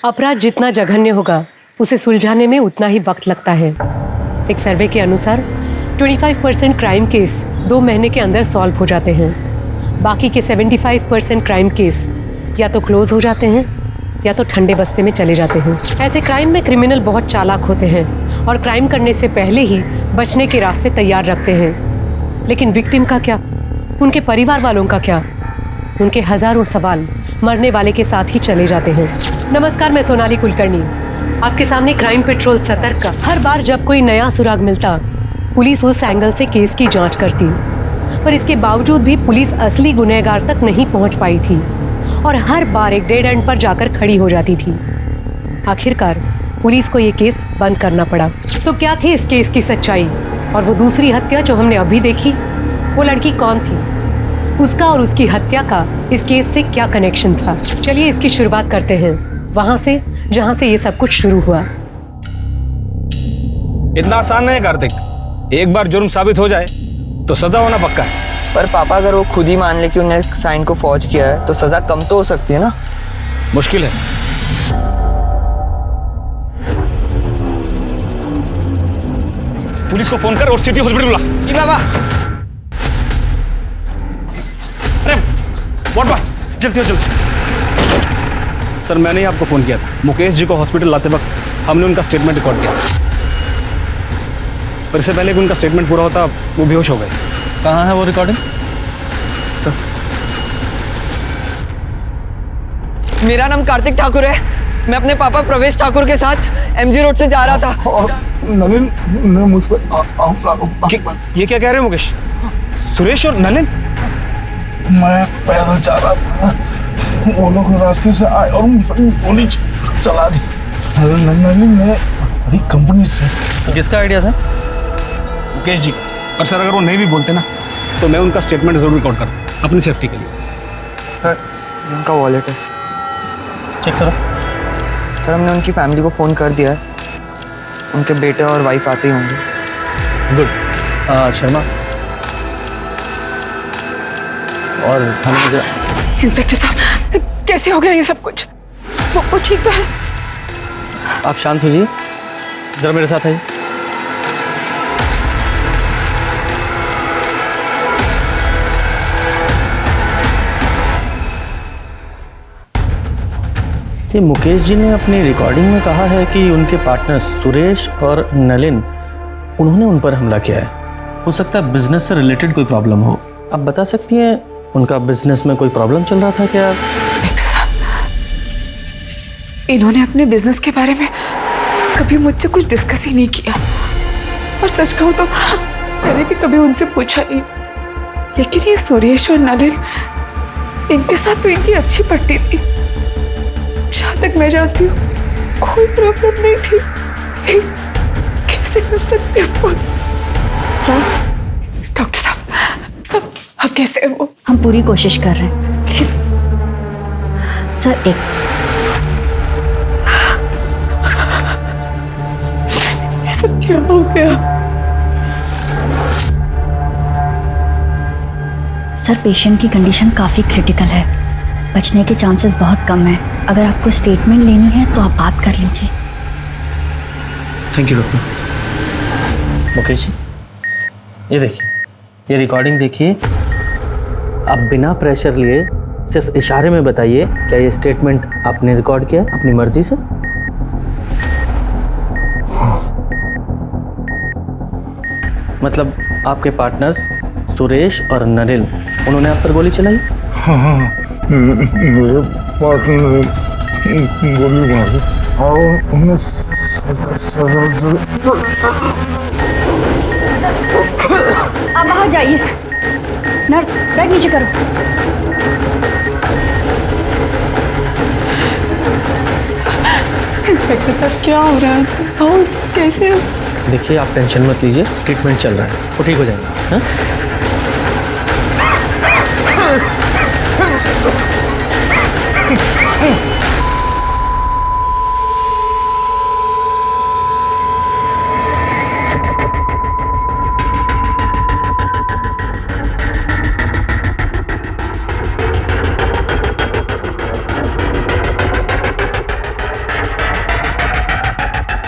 अपराध जितना जघन्य होगा उसे सुलझाने में उतना ही वक्त लगता है। एक सर्वे के अनुसार 25% क्राइम केस 2 महीने के अंदर सॉल्व हो जाते हैं। बाकी के 75% क्राइम केस या तो क्लोज हो जाते हैं या तो ठंडे बस्ते में चले जाते हैं। ऐसे क्राइम में क्रिमिनल बहुत चालाक होते हैं और क्राइम करने से पहले ही बचने के रास्ते तैयार रखते हैं। लेकिन विक्टिम का क्या, उनके परिवार वालों का क्या? उनके हजारों सवाल मरने वाले के साथ ही चले जाते हैं। नमस्कार, मैं सोनाली कुलकर्णी, आपके सामने क्राइम पेट्रोल सतर्क का। हर बार जब कोई नया सुराग मिलता, पुलिस उस एंगल से केस की जांच करती, पर इसके बावजूद भी पुलिस असली गुनहगार तक नहीं पहुंच पाई थी और हर बार एक डेड एंड पर जाकर खड़ी हो जाती थी। आखिरकार पुलिस को ये केस बंद करना पड़ा। तो क्या थी इस केस की सच्चाई? और वो दूसरी हत्या जो हमने अभी देखी, वो लड़की कौन थी? उसका और उसकी हत्या का इस केस से क्या कनेक्शन था? चलिए इसकी शुरुआत करते हैं वहां से जहां से ये सब कुछ शुरू हुआ। इतना आसान नहीं है कार्तिक। एक बार जुर्म साबित हो जाए तो सजा होना पक्का है। पर पापा, अगर वो खुद ही मान ले कि उन्हें साइन को फौज किया है तो सजा कम तो हो सकती है ना? मुश्किल है। पुलिस को फोन कर और सिटी हॉस्पिटल बुला। जी बाबा। अरे व्हाट बॉय, जल्दी हो जल्दी। सर, मैंने ही आपको फोन किया था। मुकेश जी को हॉस्पिटल लाते वक्त हमने उनका स्टेटमेंट रिकॉर्ड किया, पर इससे पहले कि उनका स्टेटमेंट पूरा होता वो बेहोश हो गए। कहाँ है वो रिकॉर्डिंग? सर, मेरा नाम कार्तिक ठाकुर है। मैं अपने पापा प्रवेश ठाकुर के साथ एमजी रोड से जा रहा था। नलिन ने मुझ पर ये क्या कह रहे हो मुकेश? सुरेश और नलिन? मैं पैदल जा रहा था, वो लोग रास्ते से आए और गोली चला दी। नलिन ने बड़ी कंपनी से। किसका आइडिया था? मुकेश जी। पर सर, अगर वो नहीं भी बोलते ना तो मैं उनका स्टेटमेंट जरूर रिकॉर्ड करता अपनी सेफ्टी के लिए। सर, ये उनका वॉलेट है। चेक करो। सर, हमने उनकी फैमिली को फ़ोन कर दिया है। उनके बेटे और वाइफ आते ही होंगे। गुड। शर्मा और हमें इंस्पेक्टर साहब, कैसे हो गया ये सब कुछ? वो ठीक तो है? आप शांत हो जाइए, जरा मेरे साथ आइए। ये मुकेश जी ने अपनी रिकॉर्डिंग में कहा है कि उनके पार्टनर सुरेश और नलिन, उन्होंने उन पर हमला किया है। हो सकता है बिजनेस से रिलेटेड कोई प्रॉब्लम हो। आप बता सकती हैं उनका बिजनेस में कोई प्रॉब्लम चल रहा था क्या? इंस्पेक्टर साहब, इन्होंने अपने बिजनेस के बारे में कभी मुझसे कुछ डिस्कस ही नहीं किया, और सच कहूँ तो मैंने भी कभी उनसे पूछा नहीं। लेकिन ये सुरेश और नलिन, इनके साथ तो इनकी अच्छी पड़ती थी। जहाँ तक मैं जानती हूँ कोई प्रॉब्लम नहीं थी। कैसे कर सकते हो? सर, डॉक्टर साहब, अब कैसे है वो? हम पूरी कोशिश कर रहे हैं। प्लीज सर, एक ये सब क्या हो गया? सर, पेशेंट की कंडीशन काफ़ी क्रिटिकल है, बचने के चांसेस बहुत कम हैं। अगर आपको स्टेटमेंट लेनी है तो आप बात कर लीजिए। Thank you doctor. Mukesh ji, ये देखिए, ये रिकॉर्डिंग देखिए। आप बिना प्रेशर लिए सिर्फ इशारे में बताइए, क्या ये स्टेटमेंट आपने रिकॉर्ड किया अपनी मर्जी से? मतलब आपके पार्टनर्स सुरेश और नलिन, उन्होंने आप पर गोली चलाई? हाँ, मेरे पार्टनर ने गोली मारी और उन्हें आप बाहर जाइए। नर्स, बैग नीचे करो। इंस्पेक्टर साहब, क्या हो रहा है? कैसे? देखिए, आप टेंशन मत लीजिए, ट्रीटमेंट चल रहा है, वो ठीक हो जाएगा। हाँ?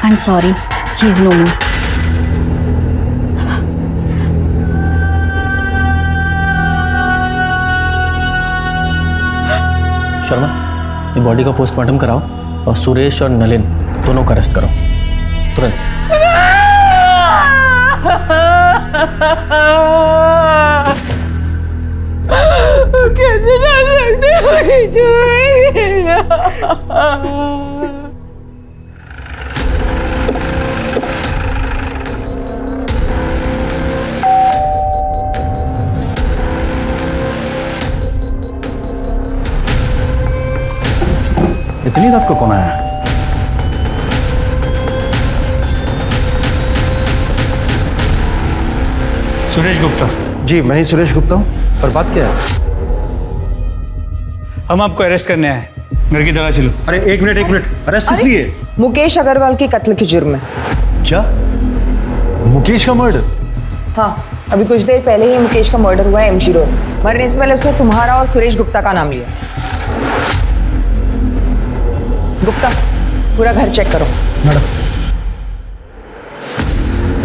I am sorry, he is no more. Sharma, ये बॉडी का पोस्टमार्टम कराओ और सुरेश और नलिन दोनों को अरेस्ट करो तुरंत। कैसे जा सकते इतनी रात को कौन आया? सुरेश गुप्ता। जी मैं ही सुरेश गुप्ता हूँ। पर बात क्या है? हम आपको अरेस्ट करने आए, घर की तलाशी लो। अरे एक मिनट, अरेस्ट किस लिए? मुकेश अग्रवाल की कत्ल के जुर्म में। क्या? मुकेश का मर्डर? हाँ, अभी कुछ देर पहले ही मुकेश का मर्डर हुआ है एमजी रोड। मरने से पहले उसने तुम्हारा और सुरेश गुप्ता का नाम लिया। गुप्ता, पूरा घर चेक करो।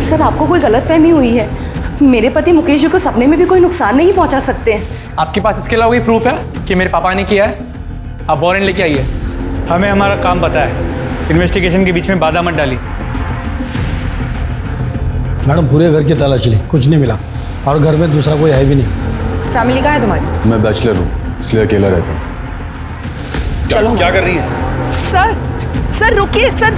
सर, आपको कोई गलतफहमी हुई है। मेरे पति मुकेश जी को सपने में भी कोई नुकसान नहीं पहुंचा सकते हैं। आपके पास इसके अलावा कोई प्रूफ है कि मेरे पापा ने किया है? आप वारंट लेके आइए। हमें हमारा काम पता है, इन्वेस्टिगेशन के बीच में बाधा मत डाली। मैडम पूरे घर की तलाशी ली, कुछ नहीं मिला और घर में दूसरा कोई है भी नहीं। फैमिली कहाँ है तुम्हारी? मैं बैचलर हूँ, इसलिए अकेला रहता हूँ। चलो। क्या कर रही है? सर रुकिए सर।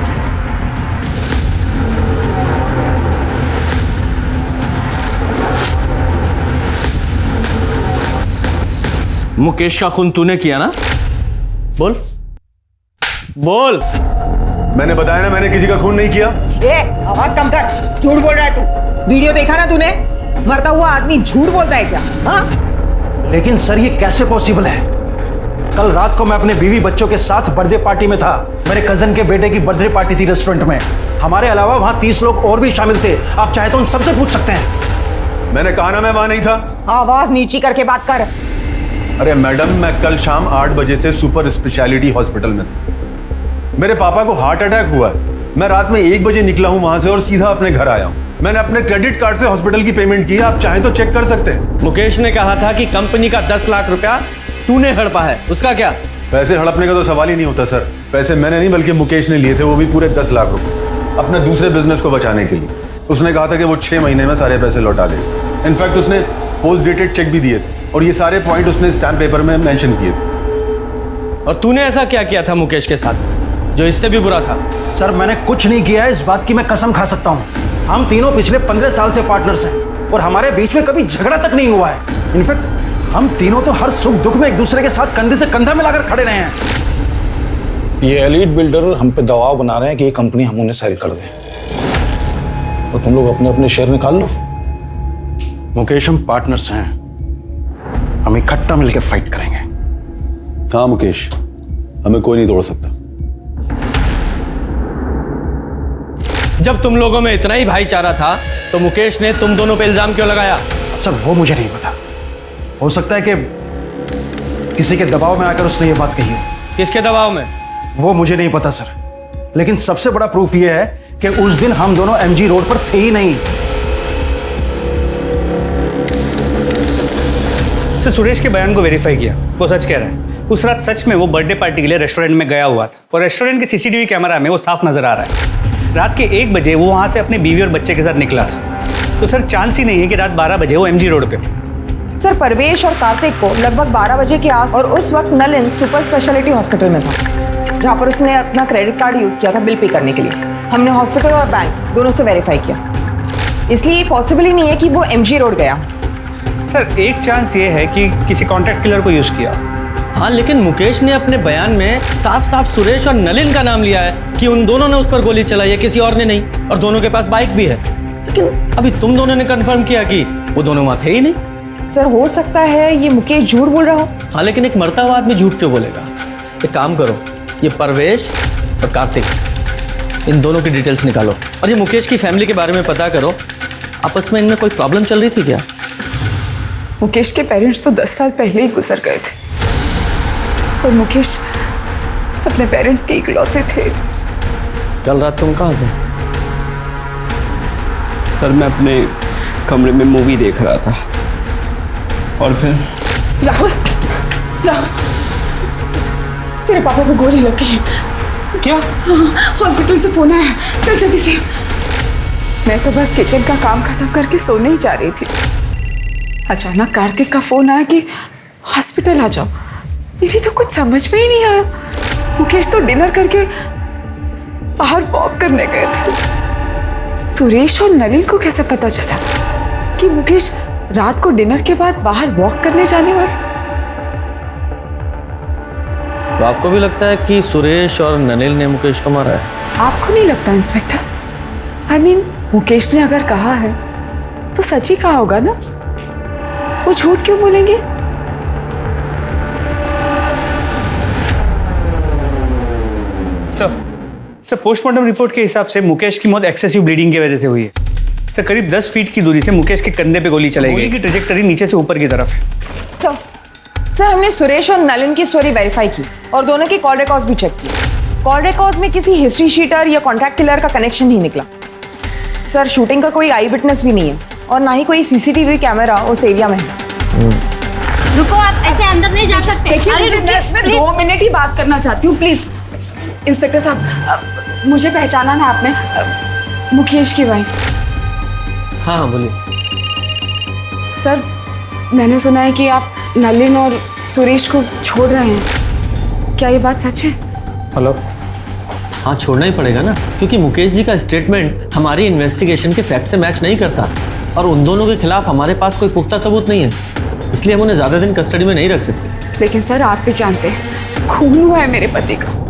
मुकेश का खून तूने किया ना? बोल बोल। मैंने बताया ना, मैंने किसी का खून नहीं किया। आवाज कम कर, झूठ बोल रहा है तू। वीडियो देखा ना तूने? मरता हुआ आदमी झूठ बोलता है क्या? हाँ? लेकिन सर ये कैसे पॉसिबल है? कल रात को मैं अपने बीवी बच्चों के साथ बर्थडे पार्टी में था। मेरे कजन के बेटे की बर्थडे पार्टी थी रेस्टोरेंट में। हमारे अलावा वहां 30 लोग और भी शामिल थे। आप चाहे तो उन सबसे पूछ सकते हैं। मैंने कहा ना मैं वहां नहीं था। आवाज नीची करके बात कर। अरे मैडम, मैं कल शाम 8 बजे से सुपर स्पेशलिटी हॉस्पिटल में था। मेरे पापा को हार्ट अटैक हुआ है। मैं रात में 1 बजे निकला हूं वहां से और सीधा अपने घर आया हूं। मैंने अपने क्रेडिट कार्ड से हॉस्पिटल की पेमेंट की। आप चाहें तो चेक कर सकते हैं। मुकेश ने कहा था कि कंपनी का 10 लाख रुपया तूने हड़पा है, उसका क्या? पैसे हड़पने का तो सवाल ही नहीं होता सर। पैसे मैंने नहीं बल्कि मुकेश ने लिए थे, वो भी पूरे 10 लाख रुपए, अपने दूसरे बिजनेस को बचाने के लिए। उसने कहा था कि वो 6 महीने में सारे पैसे लौटा देगा। इनफैक्ट उसने पोस्ट डेटेड चेक भी दिए थे और ये सारे पॉइंट उसने स्टैम्प पेपर में मेंशन किए थे। और तूने ऐसा क्या किया था मुकेश के साथ जो इससे भी बुरा था? सर मैंने कुछ नहीं किया है, इस बात की मैं कसम खा सकता हूँ। हम तीनों पिछले 15 साल से पार्टनर्स हैं और हमारे बीच में कभी झगड़ा तक नहीं हुआ है। इनफैक्ट हम तीनों तो हर सुख दुख में एक दूसरे के साथ कंधे से कंधा मिलाकर खड़े रहे हैं। ये एलीट बिल्डर हम पे दबाव बना रहे हैं कि ये कंपनी हम उन्हें सेल कर दें। तो तुम लोग अपने अपने शेयर निकाल लो। मुकेश, हम पार्टनर्स हैं, हम इकट्ठा मिलकर फाइट करेंगे। हाँ मुकेश, हमें कोई नहीं तोड़ सकता। जब तुम लोगों में इतना ही भाईचारा था तो मुकेश ने तुम दोनों पे इल्जाम क्यों लगाया? सर वो मुझे नहीं पता, हो सकता है कि किसी के दबाव में आकर उसने ये बात कही हो। किसके दबाव में? वो मुझे नहीं पता सर, लेकिन सबसे बड़ा प्रूफ ये है कि उस दिन हम दोनों एमजी रोड पर थे ही नहीं। सर, सुरेश के बयान को वेरीफाई किया, वो सच कह रहा है। उस रात सच में वो बर्थडे पार्टी के लिए रेस्टोरेंट में गया हुआ था और रेस्टोरेंट के सीसीटीवी कैमरा में वो साफ नजर आ रहा है। रात के 1 बजे वो वहां से अपने बीवी और बच्चे के साथ निकला था। तो सर चांस ही नहीं है कि रात 12 बजे वो एमजी रोड पे। सर परवेश और कार्तिक को लगभग 12 बजे के आस और उस वक्त नलिन सुपर स्पेशलिटी हॉस्पिटल में था, जहाँ पर उसने अपना क्रेडिट कार्ड यूज किया था बिल पे करने के लिए। हमने हॉस्पिटल और बैंक दोनों से वेरीफाई किया, इसलिए ये पॉसिबल ही नहीं है कि वो एमजी रोड गया। सर एक चांस ये है कि किसी कॉन्ट्रैक्ट किलर को यूज किया। हाँ, लेकिन मुकेश ने अपने बयान में साफ साफ सुरेश और नलिन का नाम लिया है कि उन दोनों ने उस पर गोली चलाई है, किसी और ने नहीं। और दोनों के पास बाइक भी है। लेकिन अभी तुम दोनों ने कंफर्म किया कि वो दोनों वहां थे ही नहीं। सर हो सकता है ये मुकेश झूठ बोल रहा हो। हाँ, लेकिन एक मरता हुआ आदमी झूठ क्यों बोलेगा? एक काम करो, ये परवेश और कार्तिक, इन दोनों की डिटेल्स निकालो और ये मुकेश की फैमिली के बारे में पता करो। आपस में इनमें कोई प्रॉब्लम चल रही थी क्या? मुकेश के पेरेंट्स तो 10 साल पहले ही गुजर गए थे और मुकेश अपने पेरेंट्स के इकलौते थे। कल रात तुम कहाँ थे? सर मैं अपने कमरे में मूवी देख रहा था और फिर राहुल, राहुल, तेरे पापा को गोली लग गई। क्या? हाँ, हॉस्पिटल से फोन आया, चल जल्दी से। मैं तो बस किचन का काम खत्म करके सोने ही जा रही थी। अचानक कार्तिक का फोन आया कि हॉस्पिटल आ जाओ। मेरी तो कुछ समझ में ही नहीं आया। मुकेश तो डिनर करके बाहर वॉक करने गए थे। सुरेश और नलिन को कैसे पता चला कि मुकेश रात को डिनर के बाद बाहर वॉक करने जाने वाला? तो आपको भी लगता है कि सुरेश और नलिन ने मुकेश को मारा है? आपको नहीं लगता इंस्पेक्टर? I mean, मुकेश ने अगर कहा है तो सच ही कहा होगा ना। वो झूठ क्यों बोलेंगे? सर पोस्टमार्टम रिपोर्ट के हिसाब से मुकेश की मौत एक्सेसिव ब्लीडिंग की वजह से हुई है। सर करीब 10 फीट की दूरी से मुकेश के कंधे पे गोली चलाई गई। गोली की ट्रेजेक्टरी नीचे से ऊपर की तरफ है। सर हमने सुरेश और नलिन की स्टोरी वेरीफाई की और दोनों की कॉल रिकॉर्ड्स भी चेक की। कॉल रिकॉर्ड्स में किसी हिस्ट्री शीटर या कॉन्ट्रैक्ट किलर का कनेक्शन नहीं निकला। सर शूटिंग का कोई आई विटनेस भी नहीं है और ना ही कोई सीसीटीवी कैमरा उस एरिया में है। रुको, आप ऐसे अंदर नहीं जा सकते। देखिए, मैं 2 मिनट ही बात करना चाहती हूँ, प्लीज। इंस्पेक्टर साहब, मुझे पहचाना ना आपने? मुकेश की वाइफ। हाँ बोलिए। सर मैंने सुना है कि आप नलिन और सुरेश को छोड़ रहे हैं, क्या ये बात सच है? हेलो। हाँ छोड़ना ही पड़ेगा ना, क्योंकि मुकेश जी का स्टेटमेंट हमारी इन्वेस्टिगेशन के फैक्ट से मैच नहीं करता और उन दोनों के खिलाफ हमारे पास कोई पुख्ता सबूत नहीं है, इसलिए हम उन्हें ज़्यादा दिन कस्टडी में नहीं रख सकते। लेकिन सर आप भी जानते हैं खून हुआ है मेरे पति का।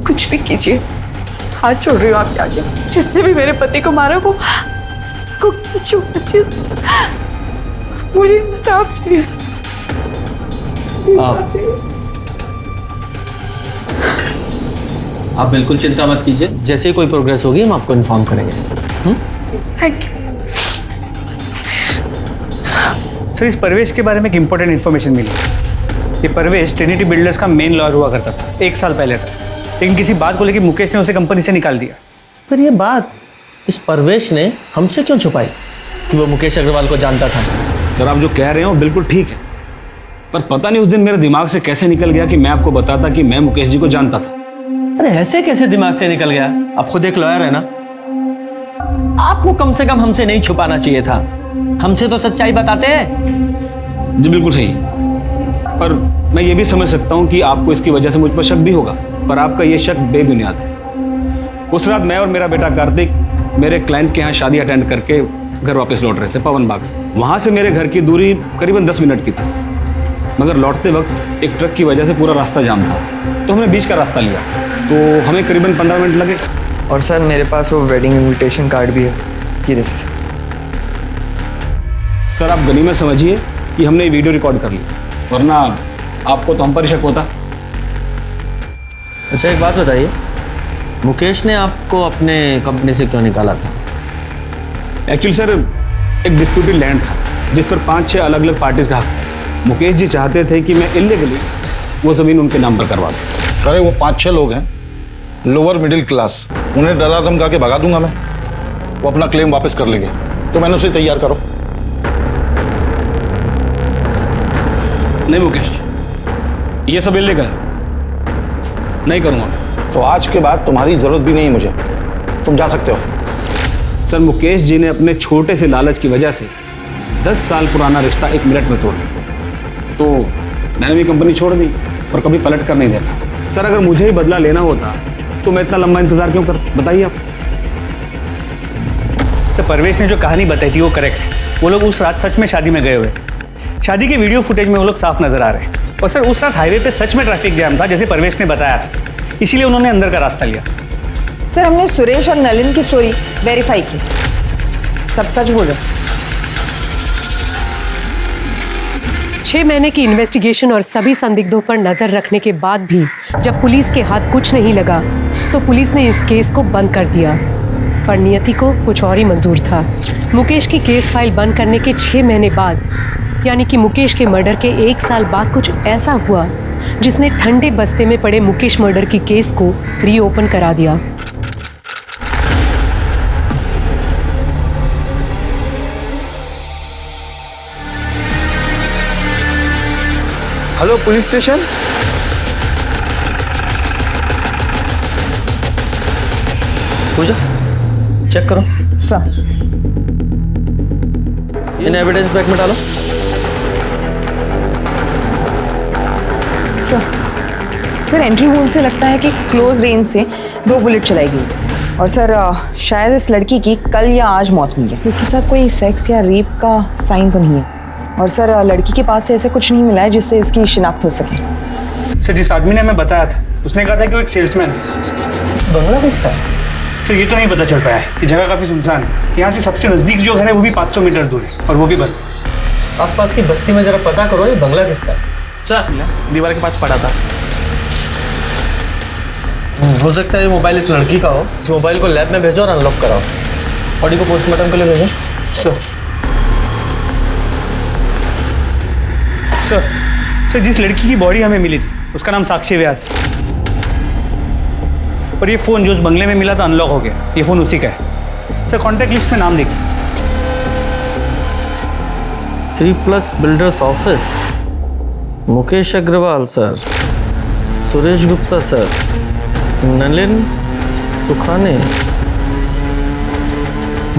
कुछ भी कीजिए, हाथ छोड़ रही हूँ आपके आगे। जिसने भी मेरे पति को मारा वो को मुझे इंसाफ चाहिए। आप बिल्कुल चिंता मत कीजिए, जैसे ही कोई प्रोग्रेस होगी हम आपको इन्फॉर्म करेंगे। Thank you. सर इस परवेश के बारे में एक इंपॉर्टेंट इन्फॉर्मेशन मिली। ये परवेश ट्रिनिटी बिल्डर्स का मेन लॉयर हुआ करता था 1 साल पहले तक, लेकिन किसी बात को लेकर मुकेश ने उसे कंपनी से निकाल दिया। पर ये बात इस परवेश ने हमसे क्यों छुपाई कि वो मुकेश अग्रवाल को जानता था? सर आप जो कह रहे हो बिल्कुल ठीक है, पर पता नहीं उस दिन मेरे दिमाग से कैसे निकल गया कि मैं आपको बताता कि मैं मुकेश जी को जानता था। अरे ऐसे कैसे दिमाग से निकल गया? आप खुद एक लॉयर है ना, आपको कम से कम हमसे नहीं छुपाना चाहिए था। हमसे तो सच्चाई बताते हैं। जी बिल्कुल सही, पर मैं ये भी समझ सकता हूँ कि आपको इसकी वजह से मुझ पर शक भी होगा, पर आपका ये शक बेबुनियाद है। उस रात मैं और मेरा बेटा कार्तिक मेरे क्लाइंट के यहाँ शादी अटेंड करके घर वापस लौट रहे थे पवन बाग से। वहाँ से मेरे घर की दूरी करीबन 10 मिनट की थी, मगर लौटते वक्त एक ट्रक की वजह से पूरा रास्ता जाम था, तो हमने बीच का रास्ता लिया, तो हमें करीबन 15 मिनट लगे। और सर मेरे पास वो वेडिंग इनविटेशन कार्ड भी है, ये देखिए सर। आप गनीमत समझिए कि हमने ये वीडियो रिकॉर्ड कर ली, वरना आपको तो हम पर शक होता। अच्छा एक बात बताइए, मुकेश ने आपको अपने कंपनी से क्यों निकाला था? एक्चुअली सर एक डिस्प्यूटेड लैंड था जिस पर 5-6 अलग अलग पार्टीज का हक था। मुकेश जी चाहते थे कि मैं इलीगली वो ज़मीन उनके नाम पर करवा दूँ। अरे वो 5-6 लोग हैं, लोअर मिडिल क्लास, उन्हें डरा धमका के भगा दूंगा मैं, वो अपना क्लेम वापस कर लेंगे, तो मैंने उसे तैयार करो। नहीं मुकेश, ये सब इलीगल है, नहीं करूँगा। तो आज के बाद तुम्हारी जरूरत भी नहीं है मुझे, तुम जा सकते हो। सर मुकेश जी ने अपने छोटे से लालच की वजह से 10 साल पुराना रिश्ता 1 मिनट में तोड़ दिया, तो मैंने भी कंपनी छोड़ दी, पर कभी पलट कर नहीं देखा। सर अगर मुझे ही बदला लेना होता तो मैं इतना लंबा इंतजार क्यों कर, बताइए आप। सर परवेश ने जो कहानी बताई थी वो करेक्ट है। वो लोग उस रात सच में शादी में गए हुए, शादी के वीडियो फुटेज में वो लोग साफ नजर आ रहे हैं। और सर उस रात हाईवे पे सच में ट्रैफिक जैम था जैसे परवेश ने बताया था, इसीलिए उन्होंने अंदर का रास्ता लिया। सर हमने सुरेश और नलिन की स्टोरी वेरीफाई की, सब सच बोल रहे। 6 महीने की इन्वेस्टिगेशन और सभी संदिग्धों पर नजर रखने के बाद भी जब पुलिस के हाथ कुछ नहीं लगा तो पुलिस ने इस केस को बंद कर दिया, पर नियति को कुछ और ही मंजूर था। मुकेश की केस फाइल बंद करने के 6 महीने बाद, यानी कि मुकेश के मर्डर के 1 साल बाद कुछ ऐसा हुआ जिसने ठंडे बस्ते में पड़े मुकेश मर्डर की केस को रीओपन करा दिया। Hello police station. Pooja check करो सर। इन एविडेंस बैग में डालो। सर एंट्री वोल से लगता है कि क्लोज रेंज से 2 बुलेट चलाई गई और सर शायद इस लड़की की कल या आज मौत हुई है। इसके साथ कोई सेक्स या रेप का साइन तो नहीं है और सर लड़की के पास से ऐसा कुछ नहीं मिला है जिससे इसकी शिनाख्त हो सके। सर जिस आदमी ने हमें बताया था उसने कहा था कि वो एक सेल्समैन है। बंगला किसका है? सर ये तो नहीं पता चल पाया है कि जगह काफ़ी सुनसान है। यहाँ से सबसे नज़दीक जो घर है वो भी 500 मीटर दूर है और वो भी बंद। आसपास की बस्ती में जरा पता करो ये बंगला किसका है। सर दीवार के पास पड़ा था। हो सकता है ये मोबाइल इस लड़की का हो। इस मोबाइल को लैब में भेजो और अनलॉक कराओ। बॉडी को पोस्टमार्टम के लिए भेजो। सर जिस लड़की की बॉडी हमें मिली थी उसका नाम साक्षी व्यास है और ये फ़ोन जो उस बंगले में मिला था अनलॉक हो गया। ये फ़ोन उसी का है। सर कॉन्टैक्ट लिस्ट में नाम देखिए। 3+ builders office, Mukesh Agarwal sir, Suresh Gupta sir, Nalin Sukhane.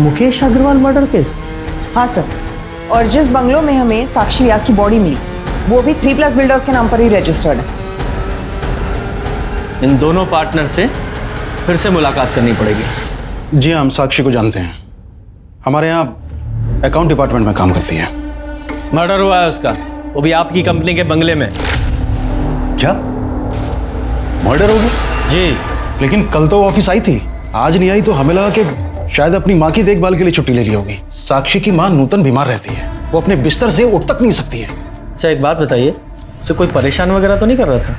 Mukesh Agarwal murder case. हाँ सर, और जिस बंगलों में हमें साक्षी व्यास की बॉडी मिली वो भी 3+ बिल्डर्स के नाम पर ही रजिस्टर्ड है। इन दोनों पार्टनर से फिर से मुलाकात करनी पड़ेगी। जी हम साक्षी को जानते हैं, हमारे यहाँ अकाउंट डिपार्टमेंट में काम करती है। मर्डर हुआ है उसका, वो भी आपकी कंपनी के बंगले में। क्या मर्डर हो गया? जी। लेकिन कल तो वो ऑफिस आई थी, आज नहीं आई, तो हमें लगा कि शायद अपनी माँ की देखभाल के लिए छुट्टी ले ली होगी। साक्षी की माँ नूतन बीमार रहती है, वो अपने बिस्तर से उठ तक नहीं सकती है। अच्छा एक बात बताइए, उसे कोई परेशान वगैरह तो नहीं कर रहा था?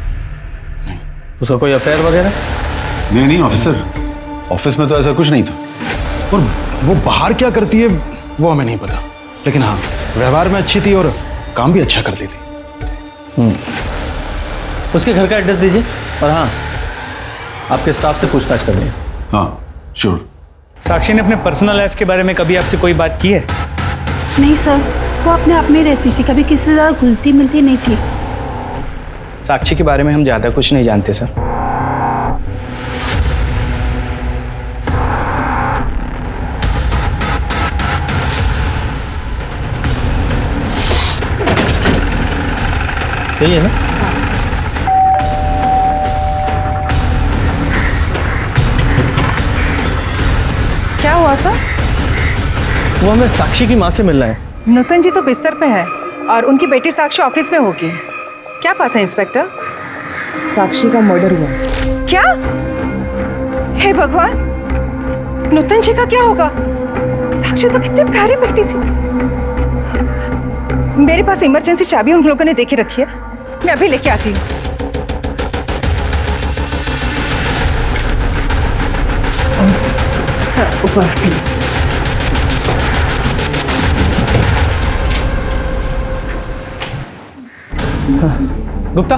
नहीं। उसका कोई अफेयर वगैरह? नहीं ऑफिसर, ऑफिस में तो ऐसा कुछ नहीं था। और वो बाहर क्या करती है वो हमें नहीं पता, लेकिन हाँ व्यवहार में अच्छी थी और काम भी अच्छा करती थी। उसके घर का एड्रेस दीजिए और हाँ आपके स्टाफ से पूछताछ करनी है। हाँ श्योर। साक्षी ने अपने पर्सनल लाइफ के बारे में कभी आपसे कोई बात की है? नहीं सर, वो अपने आप में रहती थी, कभी किसी से ज़्यादा घुलती मिलती नहीं थी। साक्षी के बारे में हम ज़्यादा कुछ नहीं जानते सर। यही है ना? क्या हुआ सर? वो हमें साक्षी की माँ से मिलना है। नूतन जी तो बिस्तर पे है और उनकी बेटी साक्षी ऑफिस में होगी। क्या बात है इंस्पेक्टर? साक्षी का मर्डर हुआ। क्या? हे भगवान, नूतन जी का क्या होगा? साक्षी तो कितनी प्यारी बेटी थी। मेरे पास इमरजेंसी चाबी उन लोगों ने देके रखी है, मैं अभी लेके आती हूँ। सर ऊपर प्लीज। गुप्ता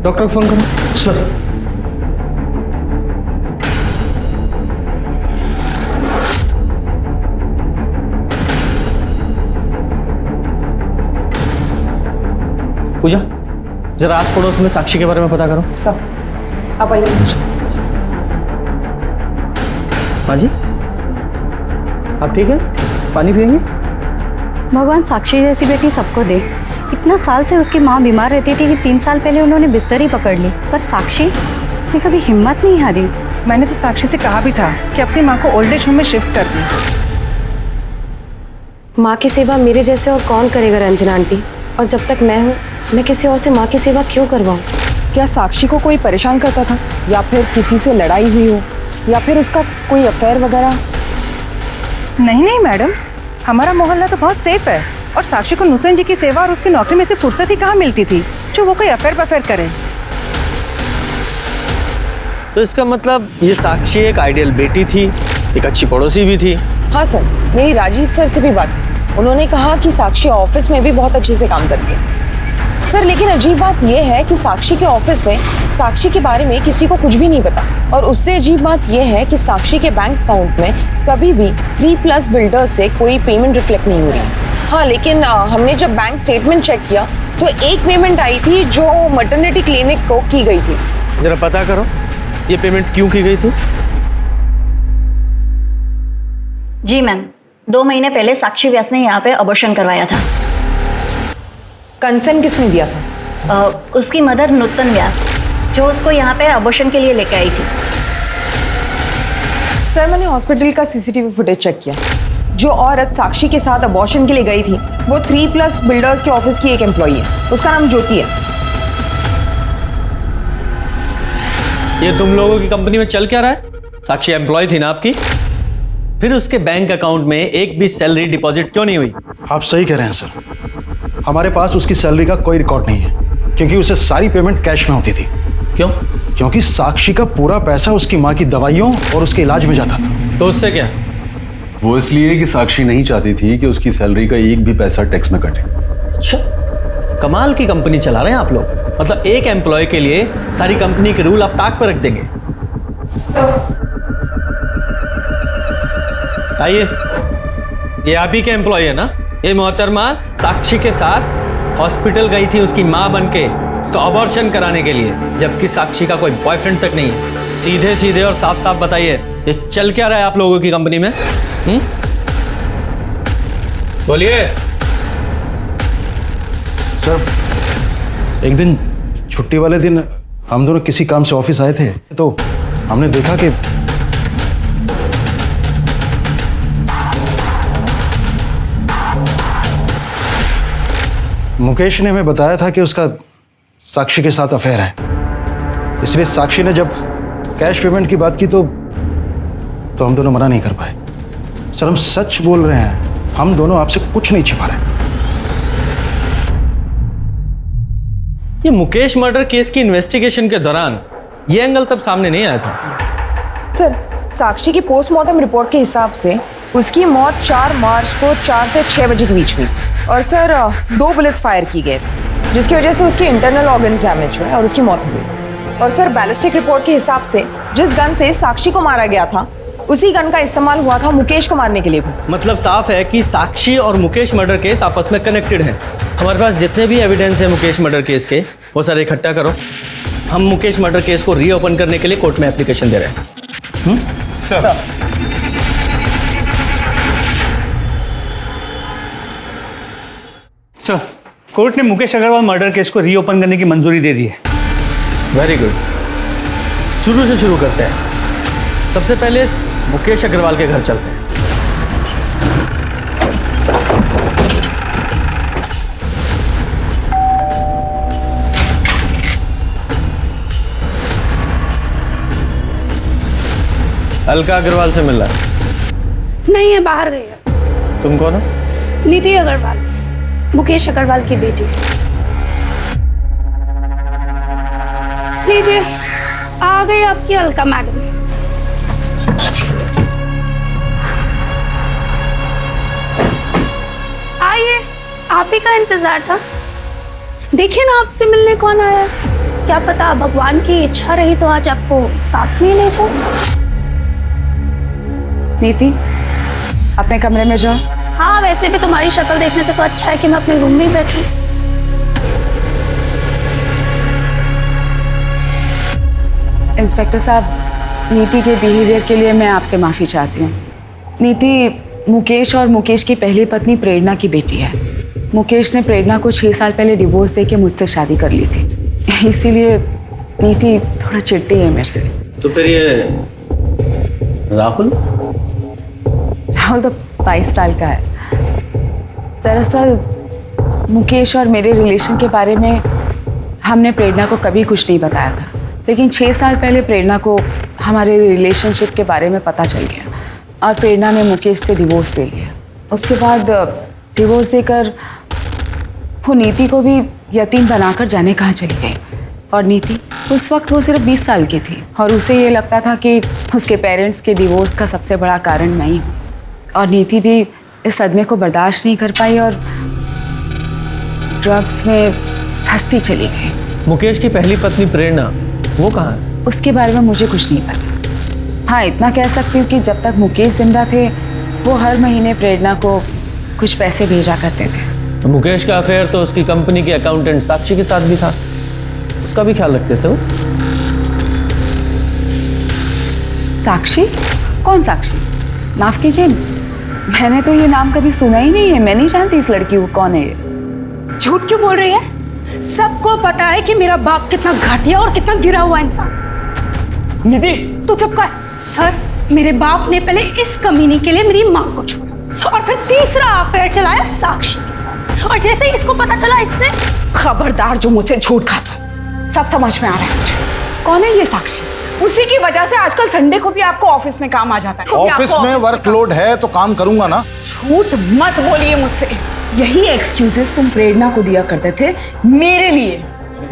डॉक्टर को फोन करो। सर पूजा जरा आस पड़ोस में साक्षी के बारे में पता करो। सब आप आइए। हाँ जी, आप ठीक है? पानी पियेंगे? भगवान साक्षी जैसी बेटी सबको दे। इतना साल से उसकी माँ बीमार रहती थी कि 3 साल पहले उन्होंने बिस्तर ही पकड़ ली, पर साक्षी उसने कभी हिम्मत नहीं हारी। मैंने तो साक्षी से कहा भी था कि अपनी माँ को ओल्ड एज होम में शिफ्ट कर दी। माँ की सेवा मेरे जैसे और कौन करेगा रंजना आंटी, और जब तक मैं हूँ मैं किसी और से माँ की सेवा क्यों करवाऊँ? क्या साक्षी को कोई परेशान करता था या फिर किसी से लड़ाई हुई हो या फिर उसका कोई अफेयर वगैरह? नहीं नहीं मैडम, हमारा मोहल्ला तो बहुत सेफ है और साक्षी को नूतन जी की सेवा और उसकी नौकरी में से फुर्सत ही कहाँ मिलती थी जो वो कोई अफेयर करे। तो इसका मतलब ये साक्षी एक आइडियल बेटी थी, एक अच्छी पड़ोसी भी थी। हाँ सर, मेरी राजीव सर से भी बात हुई। उन्होंने कहा कि साक्षी ऑफिस में भी बहुत अच्छे से काम करती है। सर लेकिन अजीब बात यह है कि साक्षी के ऑफिस में साक्षी के बारे में किसी को कुछ भी नहीं पता, और उससे अजीब बात यह है कि साक्षी के बैंक अकाउंट में कभी भी 3+ बिल्डर्स से कोई पेमेंट रिफ्लेक्ट नहीं हो रही। हाँ लेकिन हमने जब बैंक स्टेटमेंट चेक किया तो एक पेमेंट आई थी जो मटर्निटी क्लिनिक को की गई थी। जरा पता करो ये पेमेंट क्यों की गई थी। जी मैम, 2 महीने पहले साक्षी व्यास ने यहाँ पे अबॉर्शन करवाया था। कंसर्न किसने दिया था? उसकी मदर नूतन व्यास, जो उसको यहाँ पे अबॉर्शन के लिए लेके आई थी। सर, मैंने हॉस्पिटल का सीसीटीवी फुटेज चेक किया। जो औरत साक्षी के साथ अबॉर्शन के लिए गई थी वो 3+ बिल्डर्स के ऑफिस की एक एम्प्लॉई है। उसका नाम ज्योति है। ये तुम लोगों की कंपनी में चल क्या रहा है? साक्षी एम्प्लॉय थी ना आपकी, फिर उसके बैंक अकाउंट में एक भी सैलरी डिपॉजिट क्यों नहीं हुई? आप सही कह रहे हैं सर, हमारे पास उसकी सैलरी का कोई रिकॉर्ड नहीं है, क्योंकि उसे सारी पेमेंट कैश में होती थी। क्यों? क्योंकि साक्षी का पूरा पैसा उसकी माँ की दवाइयों और उसके इलाज में जाता था। तो उससे क्या? वो इसलिए कि साक्षी नहीं चाहती थी कि उसकी सैलरी का एक भी पैसा टैक्स में कटे। अच्छा, कमाल की कंपनी चला रहे हैं आप लोग। मतलब एक एम्प्लॉय के लिए सारी कंपनी के रूल आप ताक पर रख देंगे। आइए, ये आप ही के एम्प्लॉय है ना? ये मोहतरमा साक्षी के साथ हॉस्पिटल गई थी उसकी माँ बनके उसका अबॉर्शन कराने के लिए, जबकि साक्षी का कोई बॉयफ्रेंड तक नहीं है। सीधे सीधे और साफ साफ बताइए ये चल क्या रहा है आप लोगों की कंपनी में? बोलिए। सर, एक दिन छुट्टी वाले दिन हम दोनों किसी काम से ऑफिस आए थे, तो हमने देखा कि मुकेश ने हमें बताया था कि उसका साक्षी के साथ अफेयर है। इसलिए साक्षी ने जब कैश पेमेंट की बात की तो हम दोनों मना नहीं कर पाए। सर, हम सच बोल रहे हैं, हम दोनों आपसे कुछ नहीं छिपा रहे। ये मुकेश मर्डर केस की इन्वेस्टिगेशन के दौरान ये एंगल तब सामने नहीं आया था। सर, साक्षी की पोस्टमार्टम रिपोर्ट के हिसाब से उसकी मौत 4 मार्च को 4 से 6 बजे के बीच हुई। और सर, 2 बुलेट्स फायर की गए, जिसकी वजह से उसकी इंटरनल ऑर्गन डैमेज हुए और उसकी मौत हुई। और सर, बैलिस्टिक रिपोर्ट के हिसाब से जिस गन से साक्षी को मारा गया था उसी गन का इस्तेमाल हुआ था मुकेश को मारने के लिए भी। मतलब साफ है कि साक्षी और मुकेश मर्डर केस आपस में कनेक्टेड हैं। हमारे पास जितने भी एविडेंस है मुकेश मर्डर केस के वो सारे इकट्ठा करो। हम मुकेश मर्डर केस को रीओपन करने के लिए कोर्ट में एप्लीकेशन दे रहे हैं। सर, सर, कोर्ट ने मुकेश अग्रवाल मर्डर केस को रीओपन करने की मंजूरी दे दी है। वेरी गुड, शुरू से शुरू करते हैं। सबसे पहले मुकेश अग्रवाल के घर चलते हैं। अलका अग्रवाल से मिला? नहीं है, बाहर गई है। तुम कौन हो? नीति अग्रवाल, मुकेश अग्रवाल की बेटी। लीजिए, आ गई आपकी अलका मैडम। आइए, आप ही का इंतजार था। देखिए ना, आपसे मिलने कौन आया। क्या पता भगवान की इच्छा रही तो आज आपको साथ में ले जाओ। नीति, अपने कमरे में जाओ। हाँ, वैसे भी तुम्हारी शक्ल देखने से तो अच्छा है कि मैं अपने रूम में ही बैठूं। इंस्पेक्टर साहब, नीति के बिहेवियर के लिए मैं आपसे माफ़ी चाहती हूँ। नीति मुकेश और मुकेश की पहली पत्नी प्रेरणा की बेटी है। मुकेश ने प्रेरणा को 6 साल पहले डिवोर्स देके मुझसे शादी कर ली थी, इसीलिए नीति थोड़ा चिढ़ती है मेरे से। तो फिर ये राहुल तो 22 साल का है। दरअसल मुकेश और मेरे रिलेशन के बारे में हमने प्रेरणा को कभी कुछ नहीं बताया था, लेकिन 6 साल पहले प्रेरणा को हमारे रिलेशनशिप के बारे में पता चल गया और प्रेरणा ने मुकेश से डिवोर्स ले लिया। उसके बाद डिवोर्स देकर वो नीति को भी यतीम बनाकर जाने कहाँ चली गई। और नीति उस वक्त वो सिर्फ 20 साल की थी और उसे ये लगता था कि उसके पेरेंट्स के डिवोर्स का सबसे बड़ा कारण मैं ही हूँ। और नीति भी इस सदमे को बर्दाश्त नहीं कर पाई और ड्रग्स में फंसती चली गई। मुकेश की पहली पत्नी प्रेरणा वो कहाँ है? उसके बारे में मुझे कुछ नहीं पता। हाँ, इतना कह सकती हूँ कि जब तक मुकेश जिंदा थे वो हर महीने प्रेरणा को कुछ पैसे भेजा करते थे। मुकेश का अफेयर तो उसकी कंपनी के अकाउंटेंट साक्षी के साथ भी था, उसका भी ख्याल रखते थे वो। साक्षी? कौन साक्षी? माफ कीजिए, मैंने तो ये नाम कभी सुना ही नहीं है। मैं नहीं जानती इस लड़की को कौन है ये। झूठ क्यों बोल रही है? सबको पता है कि मेरा बाप कितना घटिया और कितना गिरा हुआ इंसान। निधि, तू चुप कर। सर, मेरे बाप ने पहले इस कमीनी के लिए मेरी मां को छोड़ा और फिर तीसरा अफेयर चलाया साक्षी के साथ, और जैसे ही इसको पता चला इसने। खबरदार जो मुझसे झूठ खाता, सब समझ में आ रहा है मुझे। कौन है ये साक्षी? उसी की वजह से आजकल संडे को भी आपको ऑफिस में काम आ जाता है। ऑफिस में वर्कलोड है तो काम करूंगा ना। झूठ मत बोलिए मुझसे। यही एक्सक्यूजेस तुम प्रेरणा को दिया करते थे मेरे लिए।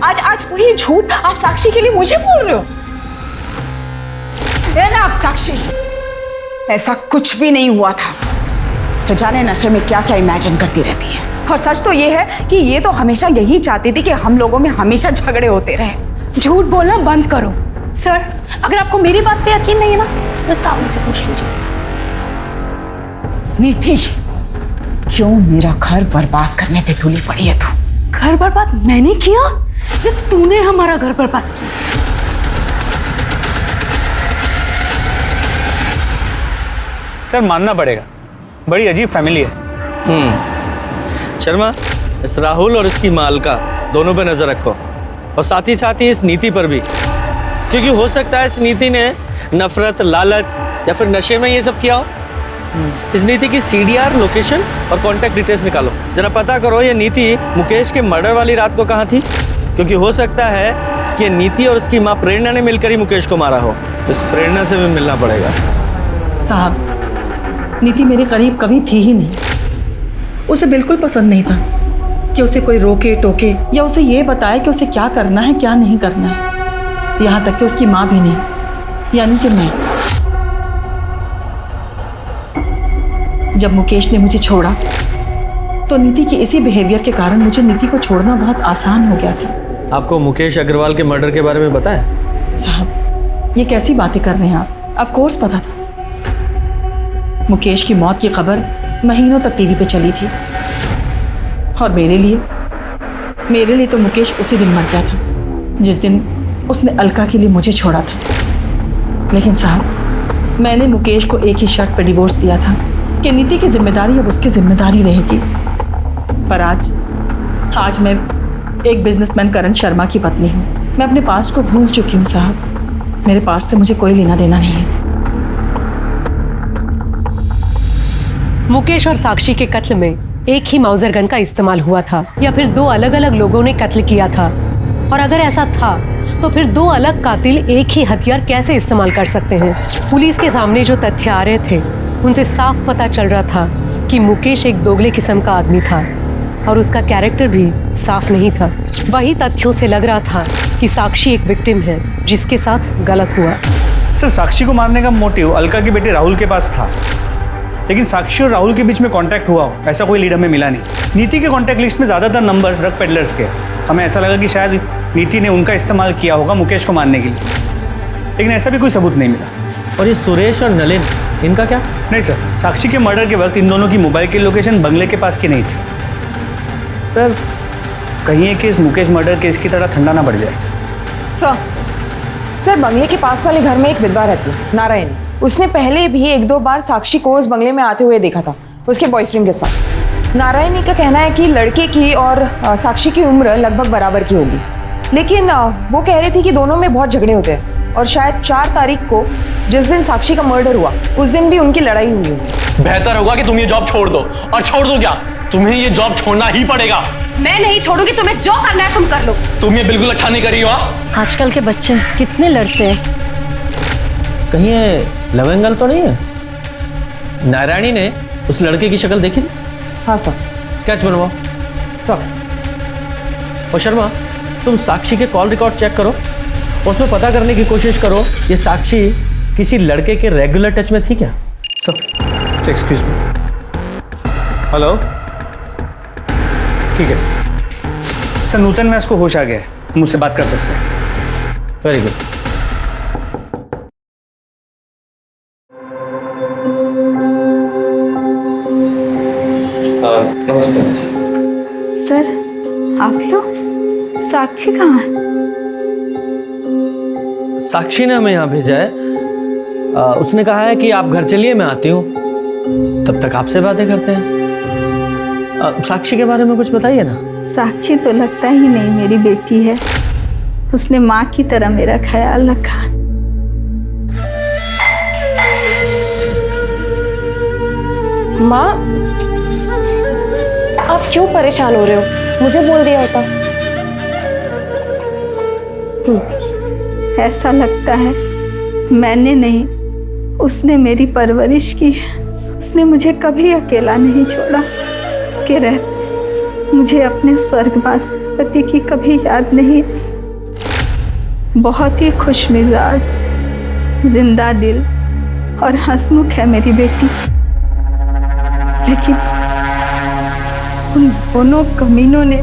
आज वही झूठ आप साक्षी के लिए मुझे बोल रहे हो। आप साक्षी, ऐसा कुछ भी नहीं हुआ था। तो जाने नशे में क्या क्या इमेजिन करती रहती है। और सच तो ये है कि ये तो हमेशा यही चाहती थी कि हम लोगों में हमेशा झगड़े होते रहे। झूठ बोलना बंद करो। सर, अगर आपको मेरी बात पे यकीन नहीं है ना, बस राहुल से पूछ लीजिए। नीति, क्यों मेरा घर बर्बाद करने पे तुली पड़ी है तू? घर बर्बाद मैंने किया या तूने हमारा घर बर्बाद किया? सर मानना पड़ेगा, बड़ी अजीब फैमिली है। शर्मा, इस राहुल और इसकी मालका दोनों पे नजर रखो, और साथ ही इस नीति पर भी, क्योंकि हो सकता है इस नीति ने नफरत, लालच या फिर नशे में ये सब किया हो। इस नीति की CDR लोकेशन और कॉन्टैक्ट डिटेल्स निकालो, जरा पता करो ये नीति मुकेश के मर्डर वाली रात को कहाँ थी, क्योंकि हो सकता है कि ये नीति और उसकी माँ प्रेरणा ने मिलकर ही मुकेश को मारा हो। इस प्रेरणा से भी मिलना पड़ेगा। साहब, नीति मेरे करीब कभी थी ही नहीं। उसे बिल्कुल पसंद नहीं था कि उसे कोई रोके टोके या उसे ये बताए कि उसे क्या करना है क्या नहीं करना है। यहाँ तक कि उसकी माँ भी नहीं, यानी कि मैं। जब मुकेश ने मुझे छोड़ा तो नीति के इसी बिहेवियर के कारण मुझे नीति को छोड़ना बहुत आसान हो गया था। आपको मुकेश अग्रवाल के मर्डर के बारे में पता है? साहब, ये कैसी बातें कर रहे हैं आप? ऑफ कोर्स पता था। मुकेश की मौत की खबर महीनों तक टीवी पे चली थी, और मेरे लिए तो मुकेश उसी दिन मर गया था जिस दिन उसने अलका के लिए मुझे छोड़ा था। लेकिन साहब, मैंने मुकेश को एक ही शर्त पर डिवोर्स दिया था कि नीति की जिम्मेदारी अब उसकी जिम्मेदारी रहेगी। पर आज मैं एक बिजनेसमैन करण शर्मा की पत्नी हूँ। मैं अपने पास्ट को भूल चुकी हूँ साहब। मेरे पास्ट से मुझे कोई लेना देना नहीं है। मुकेश और साक्षी के कत्ल में एक ही माउजर गन का इस्तेमाल हुआ था, या फिर दो अलग अलग लोगों ने कत्ल किया था? और अगर ऐसा था तो फिर दो अलग कातिल एक ही हथियार कैसे इस्तेमाल कर सकते हैं? पुलिस के सामने जो तथ्य आ रहे थे उनसे साफ पता चल रहा था कि मुकेश एक दोगले किस्म का आदमी था, और उसका कैरेक्टर भी साफ नहीं था। वही तथ्यों से लग रहा था कि साक्षी एक विक्टिम है जिसके साथ गलत हुआ। सर, साक्षी को मारने का मोटिव अलका के बेटे राहुल के पास था, लेकिन साक्षी और राहुल के बीच में कांटेक्ट हुआ हो ऐसा कोई लीड हमें मिला नहीं। नीति के कांटेक्ट लिस्ट में ज़्यादातर नंबर्स ड्रग पेडलर्स के। हमें ऐसा लगा कि शायद नीति ने उनका इस्तेमाल किया होगा मुकेश को मारने के लिए, लेकिन ऐसा भी कोई सबूत नहीं मिला। और ये सुरेश और नलिन, इनका क्या? नहीं सर, साक्षी के मर्डर के वक्त इन दोनों की मोबाइल की लोकेशन बंगले के पास की नहीं थी। सर, कहीं है कि इस मुकेश मर्डर केस की तरह ठंडा ना बढ़ जाए। सर, बंगले के पास वाले घर में एक विधवा रहती है, नारायण। उसने पहले भी एक दो बार साक्षी को उस बंगले में आते हुए देखा था उसके बॉयफ्रेंड के साथ। नारायणी का कहना है कि लड़के की और साक्षी की उम्र लगभग बराबर की होगी, लेकिन वो कह रही थी कि दोनों में बहुत झगड़े होते हैं, और शायद 4 तारीख को जिस दिन साक्षी का मर्डर हुआ उस दिन भी उनकी लड़ाई हुई होगी। बेहतर होगा कि तुम ये जॉब छोड़ दो। और छोड़ दो क्या, तुम्हें ये जॉब छोड़ना ही पड़ेगा। मैं नहीं छोड़ूंगी, तुम्हें जो करना है तुम कर लो। तुम ये बिल्कुल अच्छा नहीं कर रही हो। आजकल के बच्चे कितने लड़ते हैं। कहीं ये लव एंगल तो नहीं है? नारायणी ने उस लड़के की शक्ल देखी थी? हाँ सर। स्केच बनवाओ सर। और शर्मा, तुम साक्षी के कॉल रिकॉर्ड चेक करो, उसमें पता करने की कोशिश करो ये साक्षी किसी लड़के के रेगुलर टच में थी क्या? Sir, excuse me. हेलो, ठीक है सर, नूतन व्यास को होश आ गया है, मुझसे बात कर सकते हैं। Very good. नमस्ते। साक्षी कहाँ है? साक्षी ने हमें यहाँ भेजा है। उसने कहा है कि आप घर चलिए, मैं आती हूँ, तब तक आपसे बातें करते हैं। साक्षी के बारे में कुछ बताइए ना। साक्षी तो लगता ही नहीं मेरी बेटी है। उसने माँ की तरह मेरा ख्याल रखा। माँ, आप क्यों परेशान हो रहे हो? मुझे बोल दिया होता। ऐसा लगता है मैंने नहीं, उसने मेरी परवरिश की। उसने मुझे कभी अकेला नहीं छोड़ा। उसके रहते मुझे अपने स्वर्गवासी पति की कभी याद नहीं आई। बहुत ही खुश मिजाज, जिंदा दिल और हंसमुख है मेरी बेटी। लेकिन उन दोनों कमीनों ने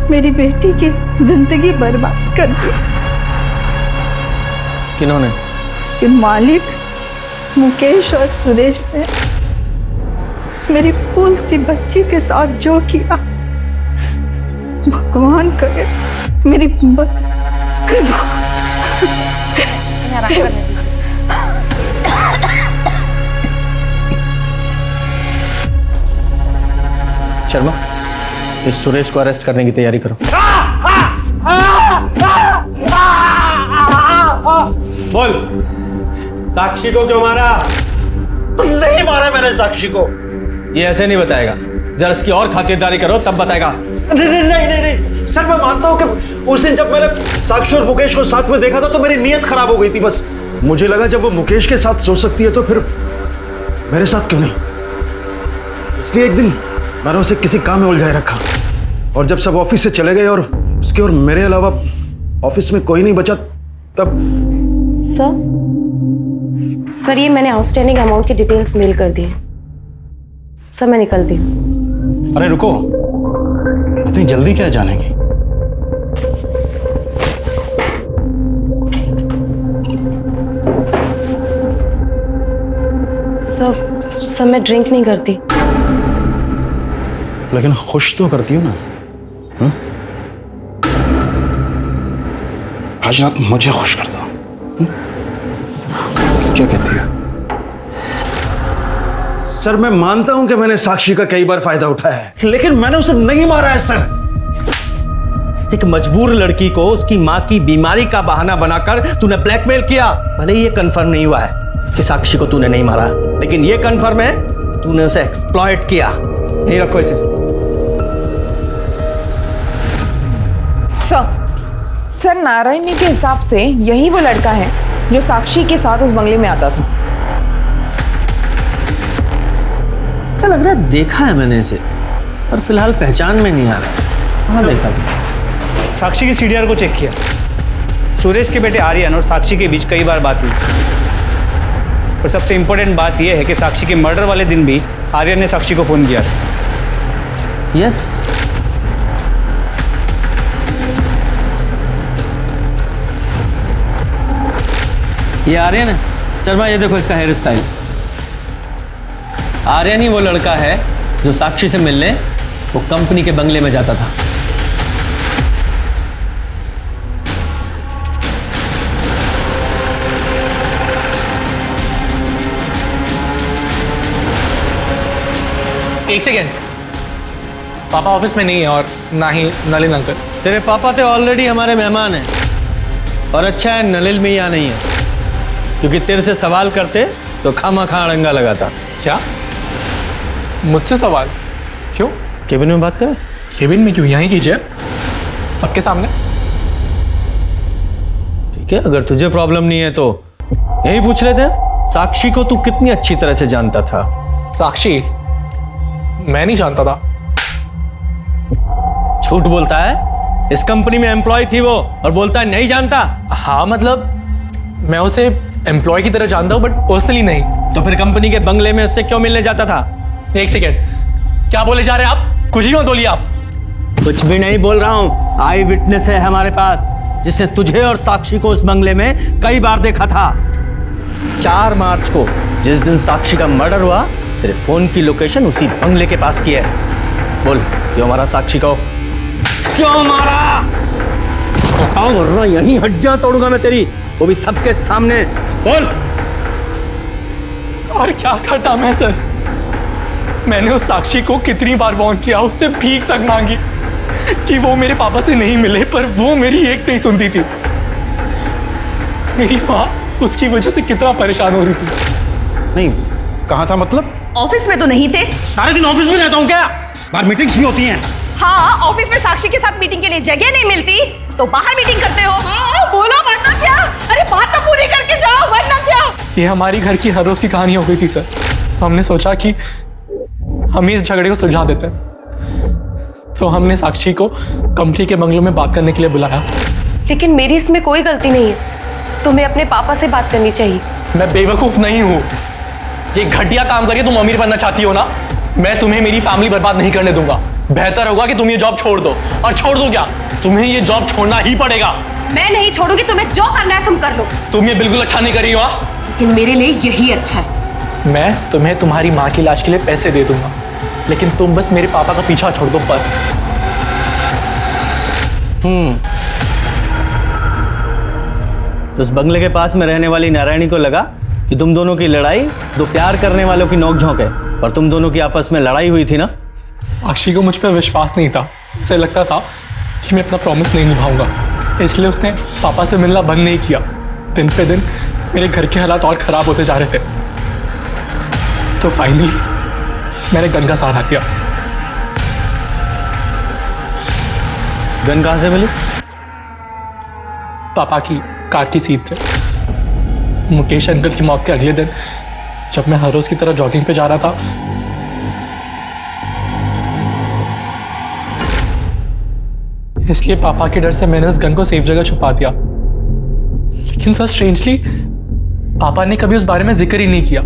मेरी बेटी की जिंदगी बर्बाद कर दी। किन्होंने? उसके मालिक मुकेश और सुरेश ने मेरी फूल सी बच्ची के साथ जो किया, भगवान करे मेरी शर्मा, इस सुरेश को अरेस्ट करने की तैयारी करो। बोल, साक्षी को क्यों मारा? नहीं मारा मैंने साक्षी को। ये ऐसे नहीं बताएगा, जरा इसकी और खातिरदारी करो तब बताएगा। नहीं सर, मैं मानता हूँ कि उस दिन जब मैंने साक्षी और मुकेश को साथ में देखा था तो मेरी नीयत खराब हो गई थी। बस मुझे लगा जब वो मुकेश के साथ सो सकती है तो फिर मेरे साथ क्यों नहीं। इसलिए एक दिन मैंने उसे किसी काम में उलझाए रखा, और जब सब ऑफिस से चले गए और उसके और मेरे अलावा ऑफिस में कोई नहीं बचा, तब सर ये मैंने आउटस्टैंडिंग अमाउंट की डिटेल्स मेल कर दी। सर मैं निकलती हूँ। अरे रुको, इतनी जल्दी क्या जानेगी? सर मैं ड्रिंक नहीं करती। लेकिन खुश तो करती हो ना? हुँ? आज रात मुझे खुश कर दो। क्या कहती है? सर मैं मानता हूं कि मैंने साक्षी का कई बार फायदा उठाया है, लेकिन मैंने उसे नहीं मारा है सर। एक मजबूर लड़की को उसकी माँ की बीमारी का बहाना बनाकर तूने ब्लैकमेल किया। भले ही ये कंफर्म नहीं हुआ है कि साक्षी को तूने नहीं मारा, लेकिन ये कंफर्म है तूने उसे एक्सप्लॉइट किया। यही रखो इसे। सर नारायणी के हिसाब से यही वो लड़का है जो साक्षी के साथ उस बंगले में आता था। ऐसा लग रहा है देखा है मैंने इसे, पर फिलहाल पहचान में नहीं आ रहा। हाँ देखा था। साक्षी की सीडीआर को चेक किया। सुरेश के बेटे आर्यन और साक्षी के बीच कई बार बात हुई, और सबसे इंपॉर्टेंट बात यह है कि साक्षी के मर्डर वाले दिन भी आर्यन ने साक्षी को फोन किया था। यस, ये आर्यन है। शर्मा ये देखो इसका हेयर स्टाइल। आर्यन ही वो लड़का है जो साक्षी से मिलने वो कंपनी के बंगले में जाता था। एक सेकेंड, पापा ऑफिस में नहीं है और ना ही नलिन अंकल। तेरे पापा तो ऑलरेडी हमारे मेहमान हैं, और अच्छा है नलिन में यहाँ नहीं है, क्योंकि तेरे से सवाल करते तो खामा-खा अड़ंगा लगाता। क्या? मुझसे सवाल? क्यों? केबिन में बात करें? केबिन में क्यों? यहीं कीजिए, सबके सामने। ठीक है, अगर तुझे प्रॉब्लम नहीं है तो यही पूछ लेते हैं। साक्षी को तू कितनी अच्छी तरह से जानता था? साक्षी मैं नहीं जानता था। झूठ बोलता है। इस कंपनी में एम्प्लॉय थी वो, और बोलता है नहीं जानता। हाँ मतलब मैं उसे एम्प्लॉय की तरह जानता हूँ, बट पर्सनली नहीं। तो फिर कंपनी के बंगले में उससे क्यों मिलने जाता था? एक सेकेंड, क्या बोले जा रहे हैं आप? कुछ ही मत बोलिए आप। कुछ भी नहीं बोल रहा हूँ। आई विटनेस है हमारे पास, जिसने तुझे और साक्षी को उस बंगले में कई बार देखा था। 4 मार्च को जिस दिन साक्षी का मर्डर हुआ, तेरे फोन की लोकेशन उसी बंगले के पास की है। बोल, क्यों मारा साक्षी को? क्यों मारा? हाँ वरना यहीं हड्डियां तोड़ूंगा मैं तेरी, वो भी सबके सामने। बोल। और क्या करता मैं सर? मैंने उस साक्षी को कितनी बार वार्न किया, उससे भीख तक मांगी कि वो मेरे पापा से नहीं मिले, पर वो मेरी एक नहीं सुनती थी। मेरी माँ उसकी वजह से कितना परेशान हो रही थी। नहीं, कहाँ था मतलब? ऑफिस में तो नहीं थे। सारे दिन ऑफिस में रहता हूँ क्या? बाहर मीटिंग्स भी होती हैं। हाँ, ऑफिस में साक्षी के साथ मीटिंग के लिए जगह नहीं मिलती तो बाहर मीटिंग करते हो। हाँ, बोलो वरना क्या? अरे बात तो पूरी करके जाओ, वरना क्या? ये हमारी घर की हर रोज की कहानी हो गई थी सर, तो हमने सोचा कि हम इस झगड़े को सुलझा देते हैं। तो हमने साक्षी को कंपनी के बंगलों में बात करने के लिए बुलाया। लेकिन मेरी इसमें कोई गलती नहीं है, तुम्हें अपने पापा से बात करनी चाहिए। मैं बेवकूफ नहीं हूँ। ये घटिया काम करके तुम अमीर बनना चाहती हो ना, मैं तुम्हें मेरी फैमिली बर्बाद नहीं करने दूंगा। बेहतर होगा कि तुम ये जॉब छोड़ दो। और छोड़ दो क्या, तुम्हें ये जॉब छोड़ना ही पड़ेगा। मैं नहीं छोड़ूंगी, तुम्हें जो करना है तुम कर लो। तुम ये बिल्कुल अच्छा नहीं कर रही हो। लेकिन मेरे लिए यही अच्छा है। मैं तुम्हें तुम्हारी माँ की लाश के लिए पैसे दे दूंगा, लेकिन तुम बस मेरे पापा का पीछा छोड़ दो बस। तो उस बंगले के पास में रहने वाली नारायणी को लगा कि तुम दोनों की लड़ाई दो प्यार करने वालों की नोकझोंक है, और तुम दोनों की आपस में लड़ाई हुई थी ना। साक्षी को मुझ पर विश्वास नहीं था। उसे लगता था कि मैं अपना प्रॉमिस नहीं निभाऊंगा, इसलिए उसने पापा से मिलना बंद नहीं किया। दिन पे दिन मेरे घर के हालात और खराब होते जा रहे थे, तो फाइनली मैंने गन का सहारा किया। गन कहां से मिली? पापा की कार की सीट से। मुकेश अंकल की मौत के अगले दिन जब मैं हर रोज की तरह जॉगिंग पे जा रहा था, इसलिए पापा के डर से मैंने उस गन को सेफ जगह छुपा दिया। लेकिन सर स्ट्रेंजली पापा ने कभी उस बारे में जिक्र ही नहीं किया।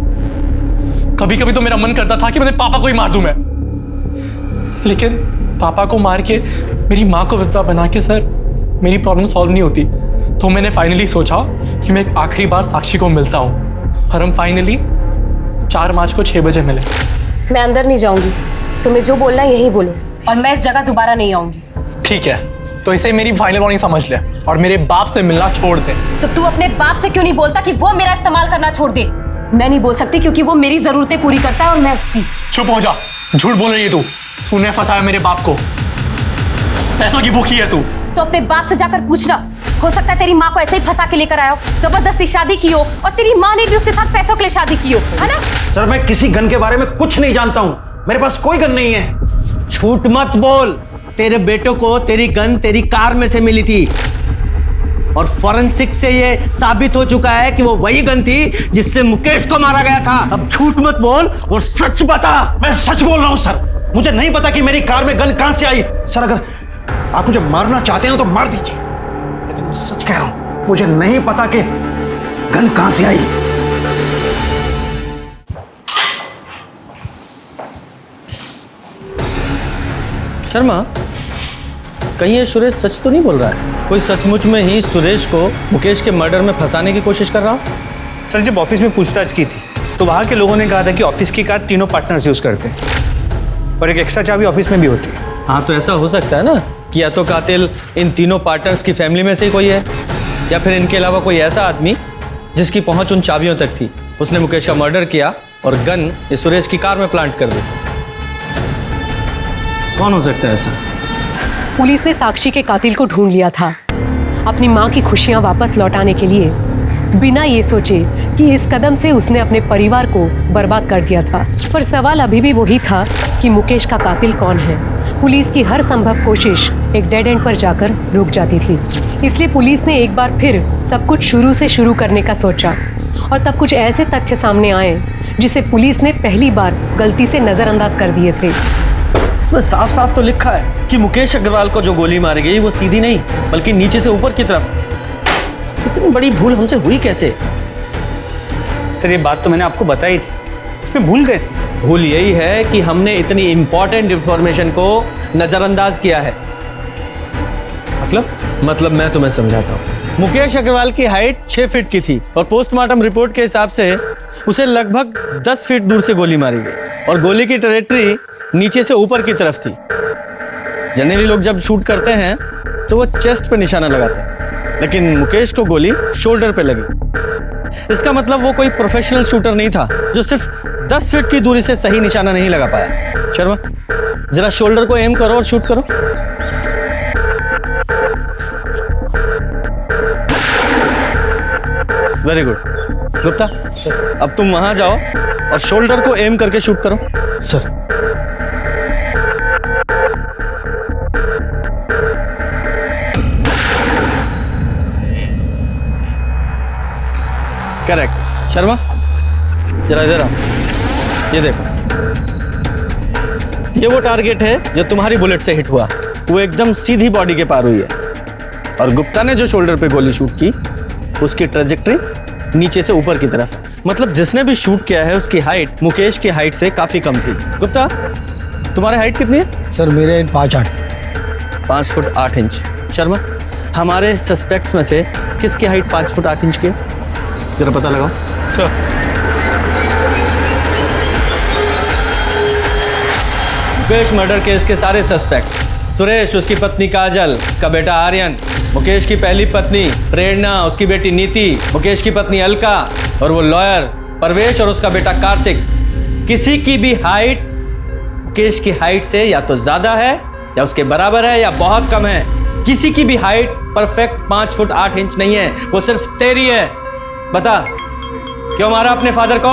कभी कभी तो मेरा मन करता था कि मैं पापा को ही मार दूं मैं, लेकिन पापा को मार के मेरी माँ को विधवा बना के सर मेरी प्रॉब्लम सॉल्व नहीं होती। तो मैंने फाइनली सोचा कि मैं एक आखिरी बार साक्षी को मिलता हूँ, और हम फाइनली 4 मार्च को 6 बजे मिले। मैं अंदर नहीं जाऊंगी, तुम्हें जो बोलना है यही बोलो, और मैं इस जगह दोबारा नहीं आऊंगी। ठीक है, तो इसे मेरी फाइनल वार्निंग समझ ले और मेरे बाप से मिलना छोड़ दे। तो तू अपने बाप से क्यों नहीं बोलता कि वो मेरा इस्तेमाल करना छोड़ दे? मैं नहीं बोल सकती क्योंकि वो मेरी जरूरतें पूरी करता है और मैं उसकी। चुप हो जा, झूठ बोल रही है तू। तूने फंसाया मेरे बाप को, पैसों की भूखी है तू। तो अपने बाप से जाकर पूछना, हो सकता है तेरी माँ को ऐसे ही फंसा के लेकर आया हो, जबरदस्ती शादी की हो, और तेरी माँ ने भी उसके साथ पैसों के लिए शादी की हो, है ना? सर मैं किसी गन के बारे में कुछ नहीं जानता हूँ, मेरे पास कोई गन नहीं है। झूठ मत बोल। तेरे बेटों को तेरी गन तेरी कार में से मिली थी, और फॉरेंसिक से ये साबित हो चुका है कि वो वही गन थी जिससे मुकेश को मारा गया था। अब झूठ मत बोल और सच बता। मैं सच बोल रहा हूँ सर, मुझे नहीं पता कि मेरी कार में गन कहां से आई। सर अगर आप मुझे मारना चाहते हैं तो मार दीजिए, लेकिन मैं सच कह रहा हूं, मुझे नहीं पता कि गन कहां से आई। शर्मा, कहीं ये सुरेश सच तो नहीं बोल रहा है? कोई सचमुच में ही सुरेश को मुकेश के मर्डर में फंसाने की कोशिश कर रहा हो? सर जब ऑफिस में पूछताछ की थी तो वहाँ के लोगों ने कहा था कि ऑफिस की कार तीनों पार्टनर्स यूज करते हैं, और एक एक्स्ट्रा चाबी ऑफिस में भी होती है। हाँ, तो ऐसा हो सकता है ना कि या तो कातिल इन तीनों पार्टनर्स की फैमिली में से ही कोई है, या फिर इनके अलावा कोई ऐसा आदमी जिसकी पहुंच उन चाबियों तक थी। उसने मुकेश का मर्डर किया और गन इस सुरेश की कार में प्लांट कर दी। कौन हो सकता है ऐसा? पुलिस ने साक्षी के कातिल को ढूंढ लिया था, अपनी माँ की खुशियाँ वापस लौटाने के लिए, बिना ये सोचे कि इस कदम से उसने अपने परिवार को बर्बाद कर दिया था। पर सवाल अभी भी वही था कि मुकेश का कातिल कौन है। पुलिस की हर संभव कोशिश एक डेड एंड पर जाकर रुक जाती थी। इसलिए पुलिस ने एक बार फिर सब कुछ शुरू से शुरू करने का सोचा, और तब कुछ ऐसे तथ्य सामने आए जिसे पुलिस ने पहली बार गलती से नजरअंदाज कर दिए थे। इसमें साफ साफ तो लिखा है कि मुकेश अग्रवाल को जो गोली मारी गई वो सीधी नहीं बल्कि नीचे से ऊपर की तरफ। इतनी बड़ी भूल हमसे हुई कैसे? सर ये बात तो मैंने आपको बताई थी, इसमें भूल कैसे? भूल यही है कि हमने इतनी इंपॉर्टेंट इंफॉर्मेशन को नजरअंदाज किया है। मतलब मैं तुम्हें समझाता हूँ। मुकेश अग्रवाल की हाइट 6 फीट की थी, और पोस्टमार्टम रिपोर्ट के हिसाब से उसे लगभग 10 फीट दूर से गोली मारी गई, और गोली की ट्रैजेक्टरी नीचे से ऊपर की तरफ थी। जनरली लोग जब शूट करते हैं तो वो चेस्ट पे निशाना लगाता है, लेकिन मुकेश को गोली शोल्डर पे लगी। इसका मतलब वो कोई प्रोफेशनल शूटर नहीं था जो सिर्फ 10 फीट की दूरी से सही निशाना नहीं लगा पाया। शर्मा, जरा शोल्डर को एम करो और शूट करो। Very good. गुप्ता, अब तुम वहां जाओ और शोल्डर को एम करके शूट करो। सर। करेक्ट। शर्मा, जरा इधर आओ। ये देखो, ये वो टारगेट है जो तुम्हारी बुलेट से हिट हुआ। वो एकदम सीधी बॉडी के पार हुई है। और गुप्ता ने जो शोल्डर पे गोली शूट की, उसकी ट्रेजेक्टरी नीचे से ऊपर की तरफ। मतलब जिसने भी शूट किया है उसकी हाइट मुकेश की हाइट से काफी कम थी। गुप्ता, तुम्हारी हाइट कितनी है? सर मेरे हाइट 5'8". 5 foot 8 inch. शर्मा, हमारे सस्पेक्ट्स में से किसकी हाइट 5 फुट 8 इंच की है? जरा पता लगाओ। सर, मुकेश मर्डर केस के सारे सस्पेक्ट, सुरेश, उसकी पत्नी काजल, का बेटा आर्यन, मुकेश की पहली पत्नी प्रेरणा, उसकी बेटी नीति, मुकेश की पत्नी अलका और वो लॉयर परवेश और उसका बेटा कार्तिक, किसी की भी हाइट मुकेश की हाइट से या तो ज्यादा है या उसके बराबर है या बहुत कम है। किसी की भी हाइट परफेक्ट 5 फुट 8 इंच नहीं है, वो सिर्फ तेरी है। बता, क्यों मारा अपने फादर को?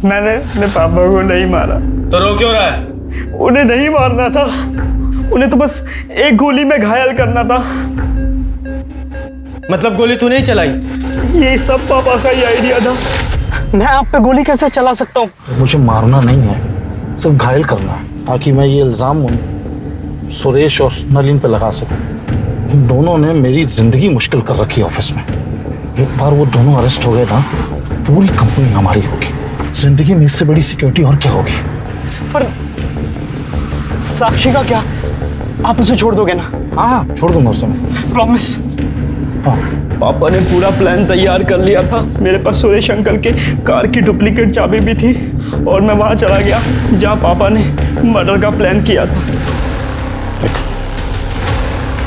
मैंने अपने पापा को नहीं मारा। तो रो क्यों रहा है? उन्हें नहीं मारना था, उन्हें तो बस एक गोली में घायल करना था। मतलब गोली तू नहीं चलाई? ये सब पापा का ही आइडिया था। मैं आप पे गोली कैसे चला सकता हूँ? मुझे मारना नहीं है, सिर्फ घायल करना है, ताकि मैं ये इल्ज़ाम सुरेश और नलिन पे लगा सकूं। उन दोनों ने मेरी जिंदगी मुश्किल कर रखी ऑफिस में। एक बार वो दोनों अरेस्ट हो गए ना, पूरी कंपनी हमारी होगी। जिंदगी में इससे बड़ी सिक्योरिटी और क्या होगी? पर साक्षी का क्या? आप उसे छोड़ दोगे ना? हाँ, छोड़ दूंगा उसे मैं। प्रॉमिस। हाँ। पापा ने पूरा प्लान तैयार कर लिया था। मेरे पास सुरेश अंकल के कार की डुप्लीकेट चाबी भी थी और मैं वहां चला गया जहां पापा ने मर्डर का प्लान किया था।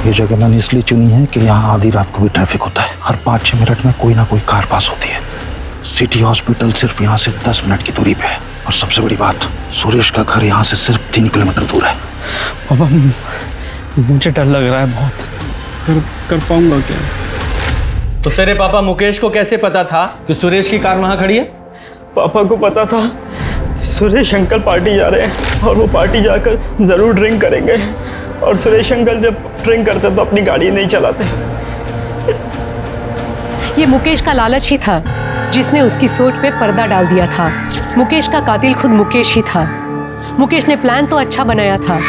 ये जगह मैंने इसलिए चुनी है कि यहाँ आधी रात को भी ट्रैफिक होता है। हर 5-6 मिनट में कोई ना कोई कार पास होती है। सिटी हॉस्पिटल सिर्फ यहाँ से 10 मिनट की दूरी पे है। और सबसे बड़ी बात, सुरेश का घर यहाँ से सिर्फ 3 किलोमीटर दूर है। पापा, मुझे डर लग रहा है बहुत। कर पाऊंगा क्या? तो तेरे पापा मुकेश को कैसे पता था कि सुरेश की कार वहां खड़ी है? पापा को पता था सुरेश अंकल पार्टी जा रहे हैं और वो पार्टी जाकर जरूर ड्रिंक करेंगे। और सुरेश अंकल जब ड्रिंक करते तो अपनी गाड़ी नहीं चलाते। ये मुकेश का लालच ही था जिसने उसकी सोच पे पर्दा डाल दिया था। मुकेश का कातिल खुद मुकेश ही था। मुकेश ने प्लान तो अच्छा बनाया था,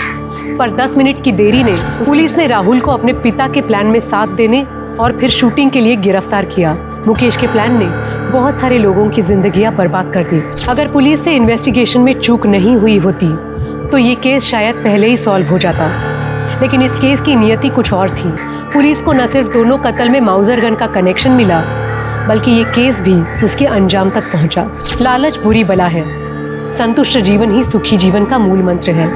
पर 10 मिनट की देरी ने पुलिस ने राहुल को अपने पिता के प्लान में साथ देने और फिर शूटिंग के लिए गिरफ्तार किया। मुकेश के प्लान ने बहुत सारे लोगों की जिंदगियां बर्बाद कर दी। अगर पुलिस से इन्वेस्टिगेशन में चूक नहीं हुई होती तो ये केस शायद पहले ही सॉल्व हो जाता। लेकिन इस केस की नियति कुछ और थी। पुलिस को न सिर्फ दोनों कत्ल में माउजर गन का कनेक्शन मिला, बल्कि ये केस भी उसके अंजाम तक पहुंचा। लालच बुरी बला है, संतुष्ट जीवन ही सुखी जीवन का मूल मंत्र है।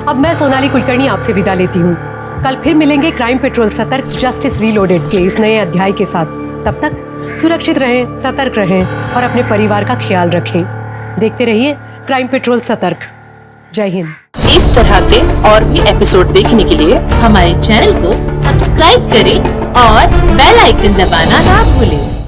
अब मैं सोनाली कुलकर्णी आपसे विदा लेती हूँ। कल फिर मिलेंगे क्राइम पेट्रोल सतर्क जस्टिस रीलोडेड के इस नए अध्याय के साथ। तब तक सुरक्षित रहें, सतर्क रहें और अपने परिवार का ख्याल रखें। देखते रहिए क्राइम पेट्रोल सतर्क। जय हिंद। इस तरह के और भी एपिसोड देखने के लिए हमारे चैनल को सब्सक्राइब करें और बेल आइकन दबाना ना भूलें।